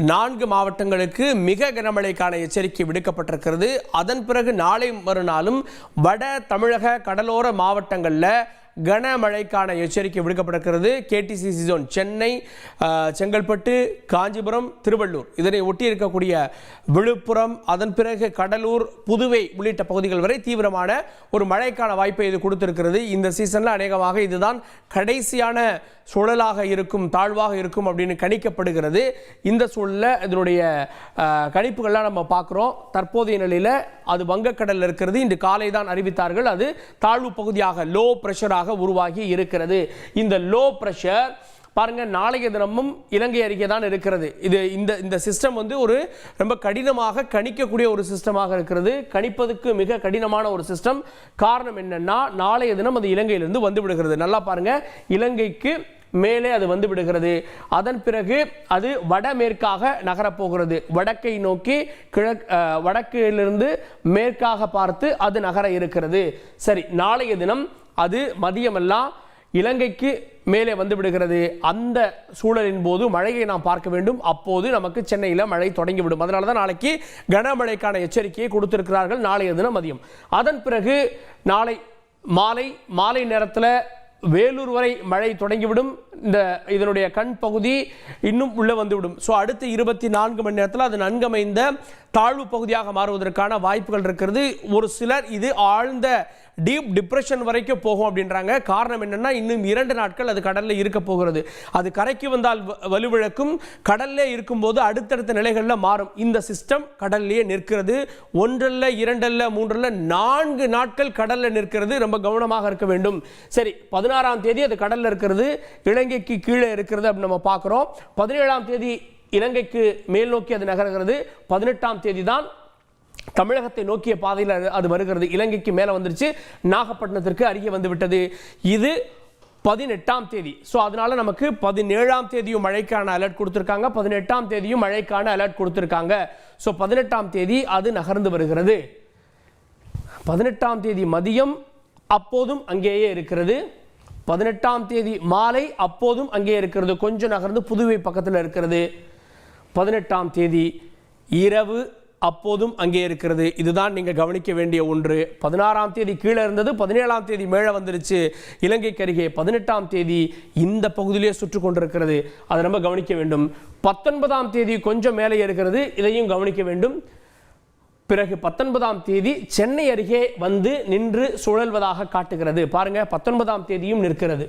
4 மாவட்டங்களுக்கு மிக கனமழைக்கான எச்சரிக்கை விடுக்கப்பட்டிருக்கிறது. அதன் பிறகு நாளை மறுநாளும் வட தமிழக கடலோர மாவட்டங்களில் கனமழைக்கான எச்சரிக்கை விடுக்கப்பட்டிருக்கிறது. கேடிசிசி ஜோன் சென்னை, செங்கல்பட்டு, காஞ்சிபுரம், திருவள்ளூர், இதனை ஒட்டி இருக்கக்கூடிய விழுப்புரம், அதன் பிறகு கடலூர், புதுவை உள்ளிட்ட பகுதிகள் வரை தீவிரமான ஒரு மழைக்கான வாய்ப்பை இது கொடுத்திருக்கிறது. இந்த சீசனில் அநேகமாக இதுதான் கடைசியான சூழலாக இருக்கும், தாழ்வாக இருக்கும் அப்படின்னு கணிக்கப்படுகிறது. இந்த சூழலில் இதனுடைய கணிப்புகள்லாம் நம்ம பார்க்குறோம். தற்போதைய நிலையில் அது வங்கக்கடலில் இருக்கிறது. இன்று காலை தான் அறிவித்தார்கள் அது தாழ்வு பகுதியாக லோ பிரஷராக உருவாகி இருக்கிறது. இந்த லோ பிரஷர் பாருங்க, நாளைய தினமும் இலங்கை அருகே தான் இருக்கிறது. இது இந்த சிஸ்டம் ஒரு ரொம்ப கடினமாக கணிக்கக்கூடிய ஒரு சிஸ்டமாக இருக்கிறது. கணிப்பதற்கு மிக கடினமான ஒரு சிஸ்டம். காரணம் என்னன்னா, நாளைய தினம் அது இலங்கையிலிருந்து வந்து விடுகிறது. நல்லா பாருங்க, இலங்கைக்கு மேலே அது வந்து விடுகிறது. அதன் பிறகு அது வடமேற்காக நகரப்போகிறது. வடக்கை நோக்கி வடக்கிலிருந்து மேற்காக பார்த்து அது நகர இருக்கிறது. சரி, நாளைய தினம் அது மதியமெல்லாம் இலங்கைக்கு மேலே வந்து விடுகிறது. அந்த சூழலின் போது மழையை நாம் பார்க்க வேண்டும். அப்போது நமக்கு சென்னையில் மழை தொடங்கிவிடும். அதனால தான் நாளைக்கு கனமழைக்கான எச்சரிக்கையை கொடுத்திருக்கிறார்கள். நாளைய தினம் மதியம். அதன் பிறகு நாளை மாலை நேரத்தில் வேலூர் வரை மழை தொடங்கிவிடும். இதனுடைய கண் பகுதி இன்னும் உள்ள வந்துவிடும். ஸோ அடுத்த 24 மணி நேரத்தில் அது நன்கமைந்த தாழ்வு பகுதியாக மாறுவதற்கான வாய்ப்புகள் இருக்கிறது. ஒரு சிலர் இது ஆழ்ந்த டீப் டிப்ரெஷன் வரைக்கும் போகும் அப்படின்றாங்க. காரணம் என்னன்னா, இன்னும் 2 நாட்கள் அது கடல்ல இருக்க போகிறது. அது கரைக்கு வந்தால் வலுவிழக்கும், கடல்லே இருக்கும்போது அடுத்தடுத்த நிலைகளில் மாறும். இந்த சிஸ்டம் கடல்லையே நிற்கிறது. 1 அல்ல 2 அல்ல 3 அல்ல 4 நாட்கள் கடல்ல நிற்கிறது. ரொம்ப கவனமாக இருக்க வேண்டும். சரி, 16ஆம் தேதி அது கடல்ல இருக்கிறது, இலங்கைக்கு கீழே இருக்கிறது அப்படின்னு நம்ம பார்க்கிறோம். 17ஆம் தேதி இலங்கைக்கு மேல் நோக்கி அது நகர்கிறது. 18ஆம் தேதி தான் தமிழகத்தை நோக்கிய பாதையில் அது வருகிறது. இலங்கைக்கு மேலே வந்துருச்சு, நாகப்பட்டினத்திற்கு அருகே வந்து விட்டது. இது 18ஆம் தேதி. ஸோ அதனால நமக்கு 17ஆம் தேதியும் மழைக்கான அலர்ட் கொடுத்துருக்காங்க, 18ஆம் தேதியும் மழைக்கான அலர்ட் கொடுத்துருக்காங்க. ஸோ 18ஆம் தேதி அது நகர்ந்து வருகிறது. 18ஆம் தேதி மதியம் அப்போதும் அங்கேயே இருக்கிறது. 18ஆம் தேதி மாலை அப்போதும் அங்கே இருக்கிறது. கொஞ்சம் நகர்ந்து புதுவை பக்கத்தில் இருக்கிறது. 18ஆம் தேதி இரவு அப்போதும் அங்கே இருக்கிறது. இதுதான் நீங்கள் கவனிக்க வேண்டிய ஒன்று. 16ஆம் தேதி கீழே இருந்தது, 17ஆம் தேதி மேலே வந்துருச்சு இலங்கைக்கு அருகே. 18ஆம் தேதி இந்த பகுதியிலே சுற்றி கொண்டிருக்கிறது. அதை நம்ம கவனிக்க வேண்டும். 19ஆம் தேதி கொஞ்சம் மேலே இருக்கிறது, இதையும் கவனிக்க வேண்டும். பிறகு 19ஆம் தேதி சென்னை அருகே வந்து நின்று சுழல்வதாக காட்டுகிறது. பாருங்க, 19ஆம் தேதியும் நிற்கிறது.